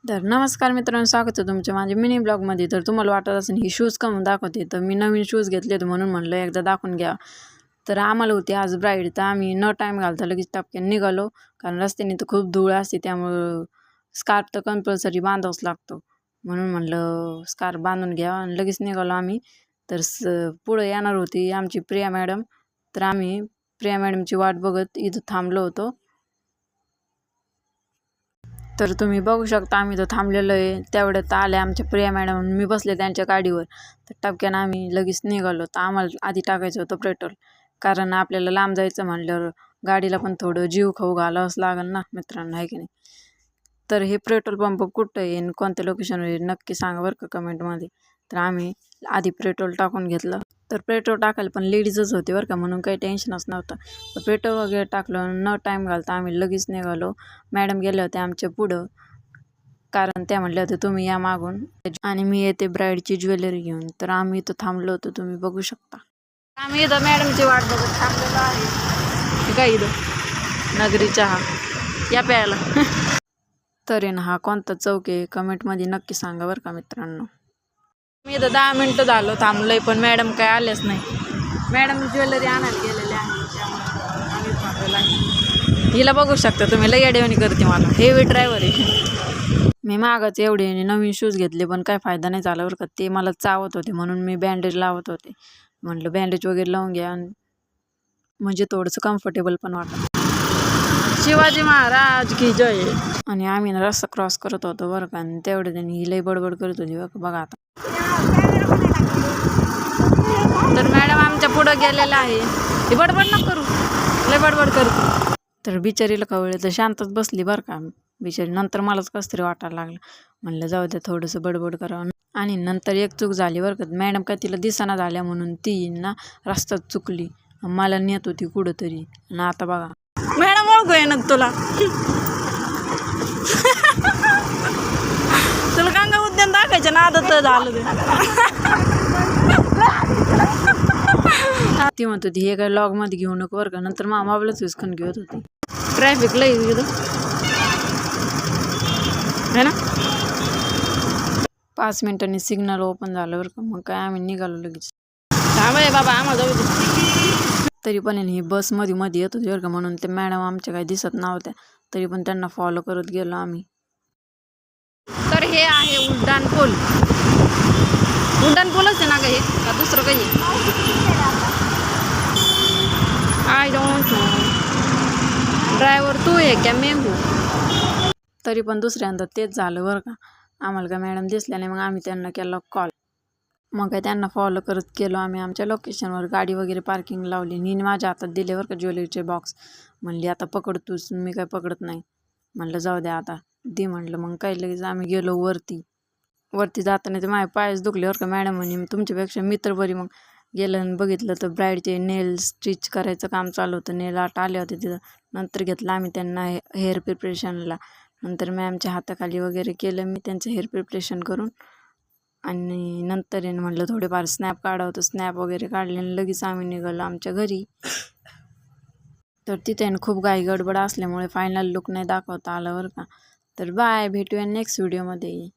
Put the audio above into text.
तर नमस्कार मित्रांनो, स्वागत आहे तुमच्या माझ्या मिनी ब्लॉगमध्ये. तर तुम्हाला वाटत असेल ही शूज का म्हणून दाखवते, तर मी नवीन शूज घेतले होते म्हणून म्हणलं एकदा दाखवून घ्या. तर आम्हाला होती आज ब्राईड, तर आम्ही न टाईम घालता लगेच टपक्याने निघालो, कारण रस्त्याने तर खूप धूळ असते, त्यामुळं स्कार्फ तर कंपल्सरी बांधावाच लागतो. म्हणून म्हणलं स्कार्फ बांधून घ्या आणि लगेच निघालो आम्ही. तर पुढे येणार होती आमची प्रिया मॅडम, तर आम्ही प्रिया मॅडमची वाट बघत इथं थांबलो होतो. तर तुम्ही बघू शकता आम्ही तर थांबलेलो आहे. तेवढ्यात आल्या आमच्या प्रिया मॅडम, मी बसले त्यांच्या गाडीवर. तर टपक्यानं आम्ही लगेच निघालो. तर आम्हाला आधी टाकायचं होतं पेट्रोल, कारण आपल्याला लांब जायचं म्हटल्यावर गाडीला पण थोडं जीव खाऊ घालावंच लागेल ना मित्रांनो, आहे की नाही. तर हे पेट्रोल पंप कुठं आहे आणि कोणत्या लोकेशनवर आहे नक्की सांगा बरं का कमेंटमध्ये. तर आम्ही आधी पेट्रोल टाकून घेतलं. तर पेट्रोल टाकायला पण लेडीजच होते बरं का, म्हणून काही टेन्शनच नव्हतं. तर पेट्रोल वगैरे टाकलं, न टाईम घालता आम्ही लगेच निघालो. मॅडम गेल्या होत्या आमच्या पुढं, कारण त्या म्हटल्या होत्या तुम्ही या मागून आणि मी येते ब्राईडची ज्वेलरी घेऊन. तर आम्ही इथं थांबलो होतो, तुम्ही बघू शकता. आम्ही इथं मॅडमची वाट बघत थांबलेलो आहे. काय इथं नगरी चहा या प्यायला. तरी ना हा कोणता चौक आहे कमेंटमध्ये नक्की सांगा बरं का मित्रांनो. मी इथं 10 मिनटं झालो थांबलोय, पण मॅडम काय आल्याच नाही. मॅडम ज्वेलरी आणायला गेलेल्या आहे. हिला बघू शकता तुम्ही, लय येडेवाणी करते मला. हेवी ड्रायव्हर आहे. मी मागच एवढे नवीन शूज घेतले, पण काय फायदा नाही झाला बरं का. ते मला चावत होते म्हणून मी बँडेज लावत होते. म्हटलं बँडेज वगैरे लावून घ्या म्हणजे थोडंसं कम्फर्टेबल पण वाटतं. शिवाजी महाराज की जय. आणि आम्ही ना रस्ता क्रॉस करत होतो बरं का, आणि तेवढं त्यांनी ही लई बडबड करत होती बघा आता. तर मॅडम आमच्या पुढं गेलेला आहे. ही बडबड नको करू, लय बडबड करते. तर बिचारीला कवळे तर शांतच बसली बरं का बिचारी. नंतर मलाच कसं तरी वाटायला लागलं, म्हणलं जाऊ द्या थोडंसं बडबड करावं. आणि नंतर एक चूक झाली बरं का, मॅडम काय तिला दिसाना झाल्या म्हणून ती ना रस्त्यात चुकली, मला नेत होती कुठंतरी. आणि आता बघा मॅडम ओळखू आहे ना तुला. तुला गंगा उद्यान दाखायचं ना, आता तर झालं ते. ती म्हणत होती हे काय लॉगमध्ये घेऊ नको बरं का, नंतर मामालाच विस्कून घेत होती. ट्रॅफिक लई इथं है ना. 5 मिनिटांनी सिग्नल ओपन झालं बरं का, मग काय आम्ही निघालो लगेच. थांबय बाबा आम्हाला जाऊ दे. तरी पण ही बस मध्ये येत होती बरं का, म्हणून ते मॅडम आमच्या काही दिसत नव्हत्या, तरी पण त्यांना फॉलो करत गेलो आम्ही. तर हे आहे उड्डाण पूल. उड्डाण पूलच आहे ना का हे, का दुसरं काही आय डोंट नो. ड्रायव्हर तू आहे क्या मी हूँ. तरी पण दुसऱ्यांदा तेच झालं बरं का. आम्हाला काय मॅडम दिसल्या नाही, मग आम्ही त्यांना केला कॉल. मग काय त्यांना फॉलो करत गेलो आम्ही आमच्या लोकेशनवर. गाडी वगैरे पार्किंग लावली. नी माझ्या हातात दिले बरं का ज्वेलरीचे बॉक्स. म्हणली आता पकड तूच, मी काय पकडत नाही. म्हणलं जाऊ द्या आता दे म्हटलं. मग काय लगेच आम्ही गेलो वरती जाताना ते माझे पायच दुखले बरं का. मॅडम म्हणे तुमच्यापेक्षा मित्र बरी. मग गेलं आणि बघितलं तर ब्राईडचे नेल स्टिच करायचं काम चालू होतं. नेल आर्ट आले होते तिथं. नंतर घेतलं आम्ही त्यांना हेअर प्रिपरेशनला. नंतर मॅमच्या हाताखाली वगैरे केलं मी त्यांचं हेअर प्रिपरेशन करून. आणि नंतर म्हटलं थोडेफार स्नॅप काढावं, तर स्नॅप वगैरे काढले आणि लगेच आम्ही निघालो आमच्या घरी. तर तिथे खूप घाई गडबड असल्यामुळे फायनल लुक नाही दाखवता आलं बरं का. तर बाय, भेटूया नेक्स्ट व्हिडिओमध्ये.